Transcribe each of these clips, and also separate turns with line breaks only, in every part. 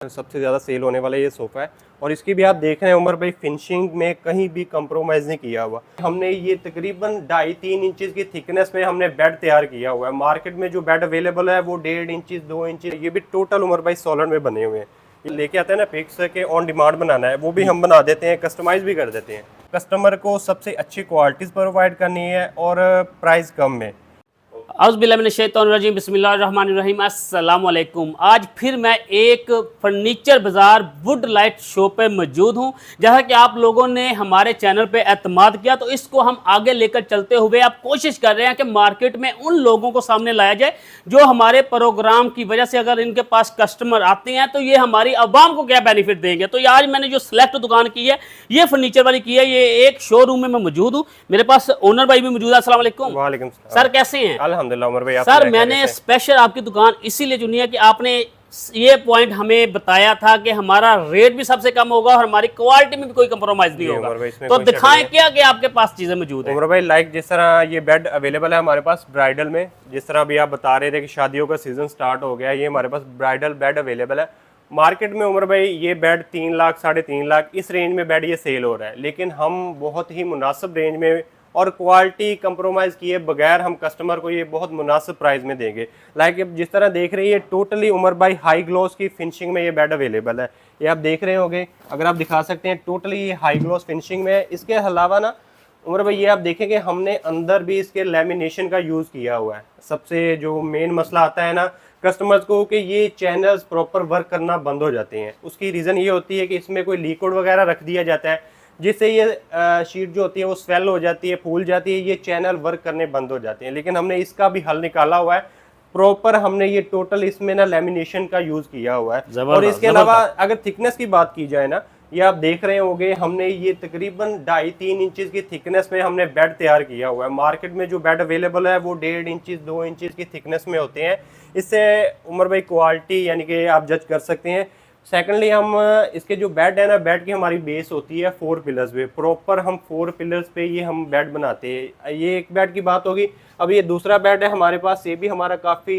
सबसे ज़्यादा सेल होने वाला ये सोफ़ा है और इसकी भी आप देख रहे हैं उमर भाई, फिनिशिंग में कहीं भी कंप्रोमाइज़ नहीं किया हुआ। हमने ये तकरीबन 2.5-3 इंचज़ की थिकनेस में हमने बेड तैयार किया हुआ है। मार्केट में जो बेड अवेलेबल है वो 1.5 इंचज़ 2 इंचज़, ये भी टोटल उमर भाई सॉलिड में बने हुए हैं। ये लेके आते हैं ना फिक्स के ऑन डिमांड बनाना है, वो भी हम बना देते हैं, कस्टमाइज़ भी कर देते हैं। कस्टमर को सबसे अच्छी क्वालिटीज़ प्रोवाइड करनी है और प्राइस कम में।
औज़ुबिल्लाहिमिनश्शैतानिर्रजीम बिस्मिल्लाहिर्रहमानिर्रहीम अस्सलाम वालेकुम। आज फिर मैं एक फर्नीचर बाज़ार वुड लाइट शो पे मौजूद हूँ। जैसा कि आप लोगों ने हमारे चैनल पे एतमाद किया तो इसको हम आगे लेकर चलते हुए अब कोशिश कर रहे हैं कि मार्केट में उन लोगों को सामने लाया जाए जो हमारे प्रोग्राम की वजह से अगर इनके पास कस्टमर आते हैं तो ये हमारी आवाम को क्या बेनिफिट देंगे। तो ये आज मैंने जो सिलेक्ट दुकान की है ये फर्नीचर वाली की है, ये एक शोरूम में मैं मौजूद हूँ। मेरे पास ओनर भाई भी मौजूद है। अस्सलाम वालेकुम।
वालेकुम सलाम।
सर कैसे हैं?
अल्हम्दुलिल्लाह उमर भाई।
सर मैंने स्पेशल आपकी दुकान इसीलिए चुनी है कि आपने ये पॉइंट हमें बताया था कि हमारा रेट भी सबसे कम होगा और हमारी क्वालिटी में भी कोई कंप्रोमाइज नहीं होगा। तो दिखाएं क्या कि आपके पास चीजें मौजूद हैं।
उमर भाई लाइक जिस तरह ये बेड अवेलेबल है हमारे पास ब्राइडल में, जिस तरह अभी आप बता रहे थे कि शादियों का सीजन स्टार्ट हो गया, ये हमारे पास ब्राइडल बेड अवेलेबल है। मार्केट में उमर भाई ये बेड 3 लाख 3.5 लाख इस रेंज में बेड ये सेल हो रहा है, लेकिन हम बहुत ही मुनासिब रेंज में और क्वालिटी कंप्रोमाइज़ किए बगैर हम कस्टमर को ये बहुत मुनासिब प्राइस में देंगे। लाइक जिस तरह देख रहे हैं ये टोटली उमर भाई हाई ग्लॉस की फिनिशिंग में ये बेड अवेलेबल है। ये आप देख रहे होंगे, अगर आप दिखा सकते हैं, टोटली ये हाई ग्लॉस फिनिशिंग में है। इसके अलावा ना उमर भाई ये आप देखेंगे हमने अंदर भी इसके लेमिनेशन का यूज़ किया हुआ है। सबसे जो मेन मसला आता है ना कस्टमर्स को कि ये चैनल्स प्रॉपर वर्क करना बंद हो जाते हैं, उसकी रीज़न ये होती है कि इसमें कोई लिक्विड वगैरह रख दिया जाता है जिससे ये शीट जो होती है वो स्वेल हो जाती है, फूल जाती है, ये चैनल वर्क करने बंद हो जाते हैं। लेकिन हमने इसका भी हल निकाला हुआ है प्रॉपर। हमने ये टोटल इसमें ना लेमिनेशन का यूज़ किया हुआ है। और इसके अलावा अगर थिकनेस की बात की जाए ना, ये आप देख रहे होंगे हमने ये तकरीबन 2.5-3 इंचज़ की थिकनेस में हमने बेड तैयार किया हुआ है। मार्केट में जो बेड अवेलेबल है वो 1.5 इंचज़ 2 इंचज़ की थिकनेस में होते हैं। इससे उमर भाई क्वालिटी यानी कि आप जज कर सकते हैं। सेकेंडली हम इसके जो बेड है ना, बेड की हमारी बेस होती है 4 पिलर्स पे, प्रॉपर हम 4 पिलर्स पे ये हम बेड बनाते हैं। ये एक बेड की बात होगी। अब ये दूसरा बेड है हमारे पास, ये भी हमारा काफ़ी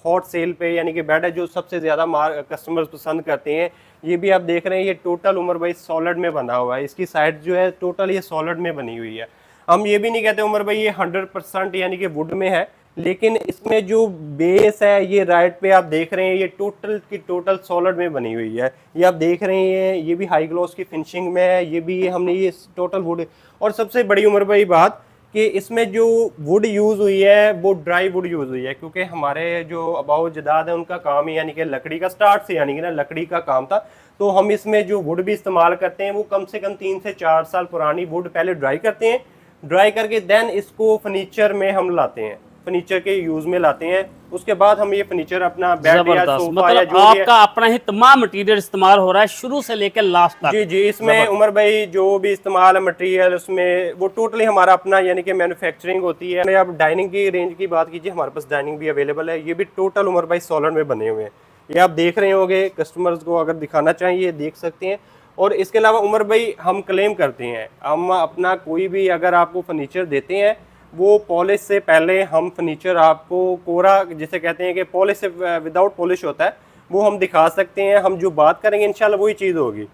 हॉट सेल पे यानी कि बेड है जो सबसे ज़्यादा कस्टमर्स पसंद करते हैं। ये भी आप देख रहे हैं ये टोटल उमर भाई सॉलिड में बना हुआ है। इसकी साइड जो है टोटल ये सॉलिड में बनी हुई है। हम ये भी नहीं कहते उमर भाई ये 100% यानी कि वुड में है, लेकिन इसमें जो बेस है ये राइट पे आप देख रहे हैं ये टोटल की टोटल सॉलिड में बनी हुई है। ये आप देख रहे हैं ये भी हाई ग्लॉस की फिनिशिंग में है। ये भी हमने ये टोटल वुड, और सबसे बड़ी उमर भाई बात कि इसमें जो वुड यूज़ हुई है वो ड्राई वुड यूज़ हुई है, क्योंकि हमारे जो अबाउ जदाद है उनका काम ही यानी कि लकड़ी का स्टार्ट से यानी कि ना लकड़ी का काम था। तो हम इसमें जो वुड भी इस्तेमाल करते हैं वो कम से कम 3 से 4 साल पुरानी वुड पहले ड्राई करते हैं। ड्राई करके देन इसको फर्नीचर में हम लाते हैं, फर्नीचर के यूज में लाते हैं। उसके बाद हम ये फर्नीचर अपना बेड या सोफा या जो
आपका अपना ही तमाम मटेरियल इस्तेमाल हो रहा है शुरू से लेकर लास्ट तक।
जी जी, इसमें उमर भाई जो भी इस्तेमाल है मटेरियल उसमें वो टोटली हमारा अपना यानी कि मैन्युफैक्चरिंग होती है। आप डाइनिंग की रेंज की बात कीजिए, हमारे पास डाइनिंग भी अवेलेबल है। ये भी टोटल उमर भाई सॉलिड में बने हुए हैं। ये आप देख रहे होंगे, कस्टमर्स को अगर दिखाना चाहिए देख सकते हैं। और इसके अलावा उमर भाई हम क्लेम करते हैं, हम अपना कोई भी अगर आपको फर्नीचर देते हैं वो पॉलिश से पहले हम फर्नीचर आपको कोरा जिसे कहते हैं कि पॉलिश से विदाउट पॉलिश होता है वो हम दिखा सकते हैं। हम जो बात करेंगे इंशाल्लाह वही चीज़ होगी।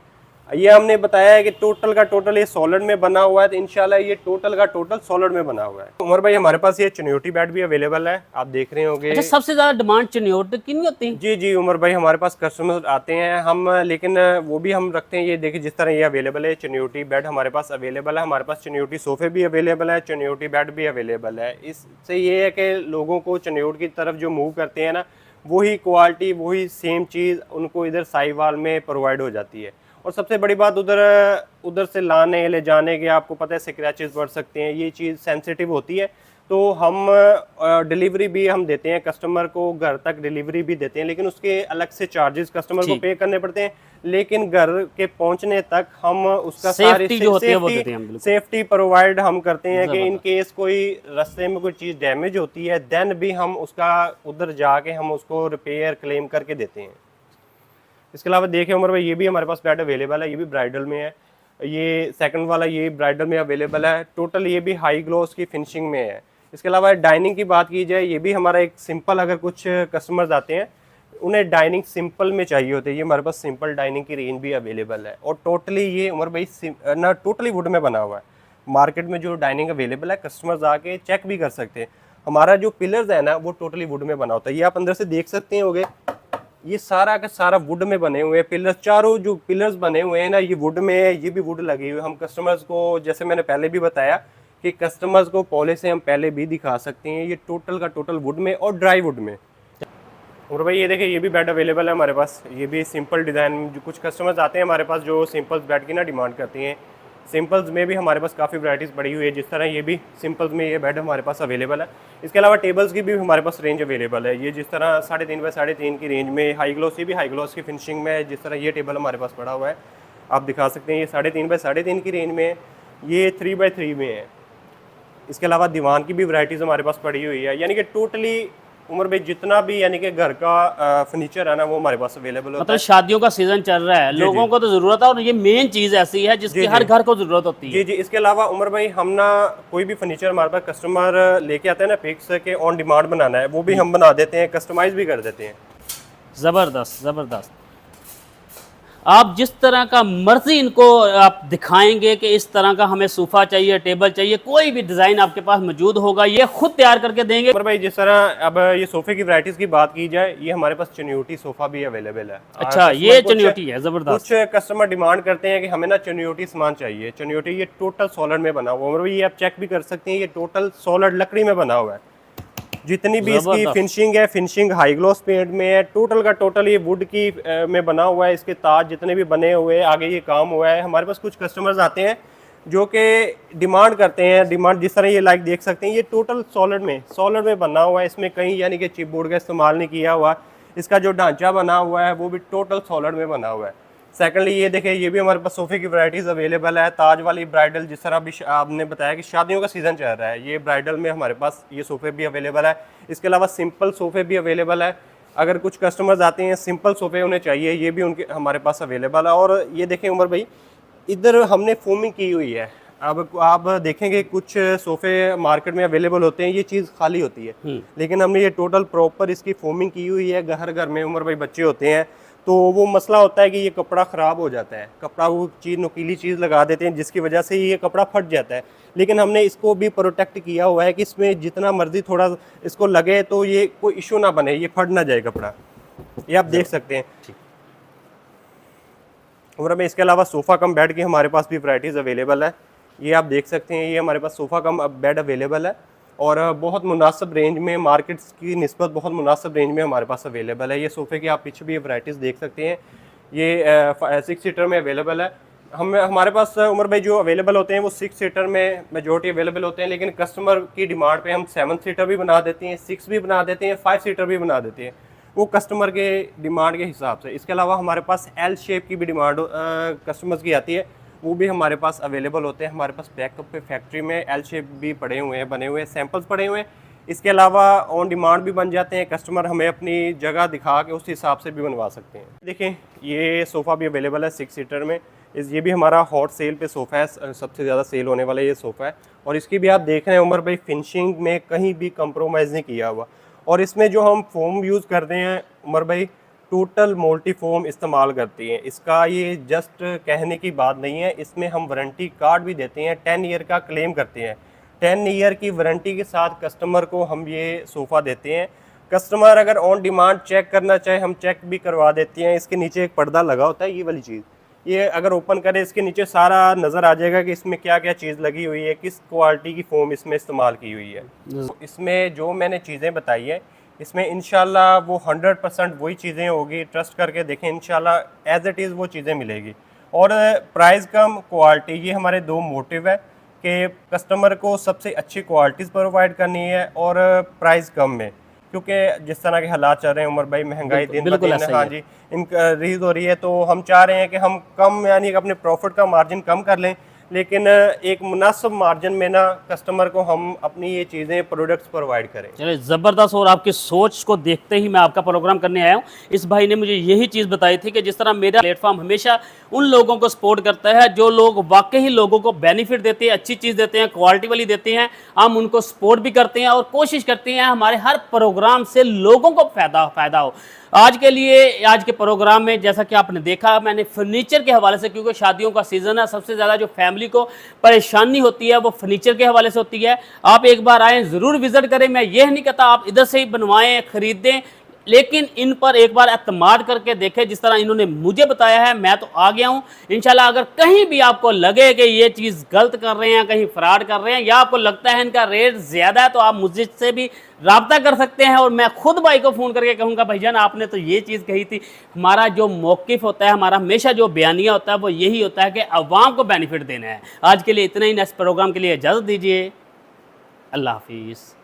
ये हमने बताया है कि टोटल का टोटल ये सॉलिड में बना हुआ है, तो इंशाल्लाह ये टोटल का टोटल सॉलिड में बना हुआ है। उमर भाई हमारे पास ये चनियोटी बेड भी अवेलेबल है, आप देख रहे होंगे।
अच्छा, सबसे ज्यादा डिमांड चनियोटी की नहीं होती?
जी जी उमर भाई, हमारे पास कस्टमर आते हैं हम, लेकिन वो भी हम रखते हैं। ये देखिए जिस तरह ये अवेलेबल है चनियोटी बेड हमारे पास अवेलेबल है। हमारे पास चनियोटी सोफे भी अवेलेबल है, चनियोटी बेड भी अवेलेबल है। इससे ये है कि लोगों को चनियोट की तरफ जो मूव करते हैं ना, वही क्वालिटी वही सेम चीज़ उनको इधर साहिवाल में प्रोवाइड हो जाती है। और सबसे बड़ी बात उधर से लाने ले जाने के आपको पता है स्क्रैचेस पड़ सकते हैं, ये चीज़ सेंसिटिव होती है। तो हम डिलीवरी भी हम देते हैं, कस्टमर को घर तक डिलीवरी भी देते हैं, लेकिन उसके अलग से चार्जेस कस्टमर को पे करने पड़ते हैं। लेकिन घर के पहुंचने तक हम उसका सारी सेफ्टी प्रोवाइड हम करते हैं कि इन केस कोई रास्ते में कोई चीज़ डैमेज होती है देन भी हम उसका उधर जाके हम उसको रिपेयर क्लेम करके देते हैं। इसके अलावा देखिए उमर भाई ये भी हमारे पास बेड अवेलेबल है, ये भी ब्राइडल में है। ये सेकंड वाला ये ब्राइडल में अवेलेबल है। टोटल ये भी हाई ग्लॉस की फिनिशिंग में है। इसके अलावा डाइनिंग की बात की जाए, ये भी हमारा एक सिंपल, अगर कुछ कस्टमर्स आते हैं उन्हें डाइनिंग सिंपल में चाहिए होती है, ये हमारे पास सिंपल डाइनिंग की रेंज भी अवेलेबल है। और टोटली ये उमर भाई ना टोटली वुड में बना हुआ है। मार्केट में जो डाइनिंग अवेलेबल है कस्टमर्स आके चेक भी कर सकते हैं। हमारा जो पिलर्स है ना वो टोटली वुड में बना होता है। ये आप अंदर से देख सकते होगे, ये सारा का सारा वुड में बने हुए हैं। पिलर्स चारों जो पिलर्स बने हुए हैं ना ये वुड में है, ये भी वुड लगी हुई है। हम कस्टमर्स को जैसे मैंने पहले भी बताया कि कस्टमर्स को पॉलिश से हम पहले भी दिखा सकते हैं। ये टोटल का टोटल वुड में और ड्राई वुड में। और भाई ये देखिए ये भी बेड अवेलेबल है हमारे पास। ये भी सिंपल डिज़ाइन, जो कुछ कस्टमर्स आते हैं हमारे पास जो सिंपल्स बेड की ना डिमांड करती हैं। सिंपल्स में भी हमारे पास काफ़ी वैराइटीज़ पड़ी हुई है, जिस तरह ये भी सिंपल्स में ये बेड हमारे पास अवेलेबल है। इसके अलावा टेबल्स की भी हमारे पास रेंज अवेलेबल है। ये जिस तरह 3.5 बाय 3.5 की रेंज में हाई ग्लॉस की भी हाई ग्लॉस की फिनिशिंग में, जिस तरह ये टेबल हमारे पास पड़ा हुआ है आप दिखा सकते हैं। ये 3.5 बाय 3.5 की रेंज में है, ये 3 बाय 3 में है। इसके अलावा दीवान की भी वैराइटीज़ हमारे पास पड़ी हुई है। यानी कि टोटली उमर भाई जितना भी यानी कि घर का फर्नीचर है ना वो हमारे पास अवेलेबल होता
मतलब शादियों का सीजन चल रहा है, लोगों को तो जरूरत है और ये मेन चीज ऐसी है जिसकी हर घर को जरूरत होती है।
जी जी। इसके अलावा उमर भाई हम ना कोई भी फर्नीचर हमारे पास कस्टमर लेके आते हैं ना फिक्स के ऑन डिमांड बनाना है, वो भी हम बना देते हैं, कस्टमाइज भी कर देते हैं।
जबरदस्त जबरदस्त। आप जिस तरह का मर्जी इनको आप दिखाएंगे कि इस तरह का हमें सोफा चाहिए, टेबल चाहिए, कोई भी डिजाइन आपके पास मौजूद होगा, ये खुद तैयार करके देंगे।
उमर भाई जिस तरह अब ये सोफे की वैरायटीज की बात की जाए, ये हमारे पास चुनियोटी सोफा भी अवेलेबल है।
अच्छा, ये चुनियोटी है, जबरदस्त।
कुछ कस्टमर डिमांड करते हैं कि हमें ना चुनियोटी सामान चाहिए। चुनियोटी ये टोटल सॉलिड में बना हुआ है। उमर भाई ये आप चेक भी कर सकते हैं, ये टोटल सॉलिड लकड़ी में बना हुआ है। जितनी भी इसकी फिनिशिंग है, फिनिशिंग हाई ग्लॉस पेंट में है। टोटल का टोटल ये वुड की में बना हुआ है। इसके ताज जितने भी बने हुए हैं, आगे ये काम हुआ है। हमारे पास कुछ कस्टमर्स आते हैं जो कि डिमांड करते हैं, डिमांड जिस तरह ये लाइक देख सकते हैं, ये टोटल सॉलिड में बना हुआ है। इसमें कहीं यानी कि चिप बोर्ड का इस्तेमाल नहीं किया हुआ। इसका जो ढांचा बना हुआ है वो भी टोटल सॉलिड में बना हुआ है। सेकंडली ये देखिए ये भी हमारे पास सोफे की वैराइटीज़ अवेलेबल है। ताज वाली ब्राइडल, जिस तरह अभी आपने बताया कि शादियों का सीज़न चल रहा है, ये ब्राइडल में हमारे पास ये सोफे भी अवेलेबल है। इसके अलावा सिंपल सोफे भी अवेलेबल है। अगर कुछ कस्टमर्स आते हैं सिंपल सोफे उन्हें चाहिए, ये भी उनके हमारे पास अवेलेबल है। और ये देखें उमर भाई इधर हमने फोमिंग की हुई है। अब आप देखेंगे कुछ सोफे मार्केट में अवेलेबल होते हैं, ये चीज़ खाली होती है, लेकिन हमने ये टोटल प्रॉपर इसकी फोमिंग की हुई है। हर घर में उमर भाई बच्चे होते हैं तो वो मसला होता है कि ये कपड़ा ख़राब हो जाता है, कपड़ा वो चीज़ नुकीली चीज़ लगा देते हैं जिसकी वजह से ये कपड़ा फट जाता है। लेकिन हमने इसको भी प्रोटेक्ट किया हुआ है कि इसमें जितना मर्जी थोड़ा इसको लगे तो ये कोई इशू ना बने, ये फट ना जाए कपड़ा। ये आप देख सकते हैं। और हमें इसके अलावा सोफ़ा कम बेड की हमारे पास भी वैराइटीज़ अवेलेबल है। ये आप देख सकते हैं, ये हमारे पास सोफ़ा कम बेड अवेलेबल है और बहुत मुनासिब रेंज में, मार्केट्स की निस्बत बहुत मुनासिब रेंज में हमारे पास अवेलेबल है। ये सोफ़े की आप पीछे भी वैराइटीज़ देख सकते हैं। ये 6 सीटर में अवेलेबल है। हमारे पास उमर भाई जो अवेलेबल होते हैं वो 6 सीटर में मेजॉरिटी अवेलेबल होते हैं, लेकिन कस्टमर की डिमांड पे हम 7 सीटर भी बना देते हैं, 6 भी बना देते हैं, 5 सीटर भी बना देते हैं, वो कस्टमर के डिमांड के हिसाब से। इसके अलावा हमारे पास एल शेप की भी डिमांड कस्टमर्स की आती है, वो भी हमारे पास अवेलेबल होते हैं। हमारे पास बैकअप पे फैक्ट्री में एल शेप भी पड़े हुए हैं, बने हुए हैं, सैंपल्स पड़े हुए हैं। इसके अलावा ऑन डिमांड भी बन जाते हैं, कस्टमर हमें अपनी जगह दिखा के उस हिसाब से भी बनवा सकते हैं। देखें ये सोफ़ा भी अवेलेबल है 6 सीटर में। ये भी हमारा हॉट सेल पे सोफ़ा है, सबसे ज़्यादा सेल होने वाला ये सोफ़ा है। और इसकी भी आप देख रहे हैं उमर भाई फिनिशिंग में कहीं भी कंप्रोमाइज़ नहीं किया हुआ। और इसमें जो हम फोम यूज़ करते हैं उमर भाई टोटल मोल्टी फोम इस्तेमाल करती हैं। इसका ये जस्ट कहने की बात नहीं है, इसमें हम वारंटी कार्ड भी देते हैं, 10 ईयर का क्लेम करते हैं। 10 ईयर की वारंटी के साथ कस्टमर को हम ये सोफ़ा देते हैं। कस्टमर अगर ऑन डिमांड चेक करना चाहे हम चेक भी करवा देते हैं। इसके नीचे एक पर्दा लगा होता है, ये वाली चीज़, ये अगर ओपन करें इसके नीचे सारा नज़र आ जाएगा कि इसमें क्या क्या चीज़ लगी हुई है, किस क्वालिटी की फ़ोम इसमें इस्तेमाल की हुई है। तो इसमें जो मैंने चीज़ें बताई है इसमें इंशाल्लाह वो 100% वही चीज़ें होगी। ट्रस्ट करके देखें, इंशाल्लाह एज इट इज़ वो चीज़ें मिलेगी। और प्राइस कम क्वालिटी, ये हमारे 2 मोटिव है कि कस्टमर को सबसे अच्छी क्वालिटीज़ प्रोवाइड करनी है और प्राइस कम में, क्योंकि जिस तरह के हालात चल रहे हैं उमर भाई, महंगाई दिन ब दिन हाँ जी इंक्रीज हो रही है, तो हम चाह रहे हैं कि हम कम यानी कि अपने प्रॉफिट का मार्जिन कम कर लें, लेकिन एक मुनासिब मार्जिन में ना कस्टमर को हम अपनी ये चीज़ें प्रोडक्ट्स प्रोवाइड करें।
चलिए ज़बरदस्त। और आपकी सोच को देखते ही मैं आपका प्रोग्राम करने आया हूँ। इस भाई ने मुझे यही चीज़ बताई थी कि जिस तरह मेरा प्लेटफॉर्म हमेशा उन लोगों को सपोर्ट करता है जो लोग वाकई लोगों को बेनिफिट देते हैं, अच्छी चीज़ देते हैं, क्वालिटी वाली देते हैं, हम उनको सपोर्ट भी करते हैं और कोशिश करते हैं हमारे हर प्रोग्राम से लोगों को फ़ायदा हो। आज के लिए आज के प्रोग्राम में जैसा कि आपने देखा, मैंने फर्नीचर के हवाले से, क्योंकि शादियों का सीज़न है, सबसे ज़्यादा जो फैमिली को परेशानी होती है वो फर्नीचर के हवाले से होती है। आप एक बार आएँ, ज़रूर विज़िट करें। मैं ये नहीं कहता आप इधर से ही बनवाएं, ख़रीदें, लेकिन इन पर एक बार एतमाद करके देखें। जिस तरह इन्होंने मुझे बताया है, मैं तो आ गया हूं। इंशाल्लाह अगर कहीं भी आपको लगे कि ये चीज़ गलत कर रहे हैं, कहीं फ्रॉड कर रहे हैं, या आपको लगता है इनका रेट ज़्यादा है, तो आप मुझसे भी राब्ता कर सकते हैं और मैं खुद भाई को फ़ोन करके कहूँगा भाईजान आपने तो ये चीज़ कही थी। हमारा जो मौक़िफ़ होता है, हमारा हमेशा जो बयानिया होता है वो यही होता है कि अवाम को बेनिफिट देना है। आज के लिए इतना ही। नेक्स्ट प्रोग्राम के लिए इजाज़त दीजिए। अल्लाह हाफिज़।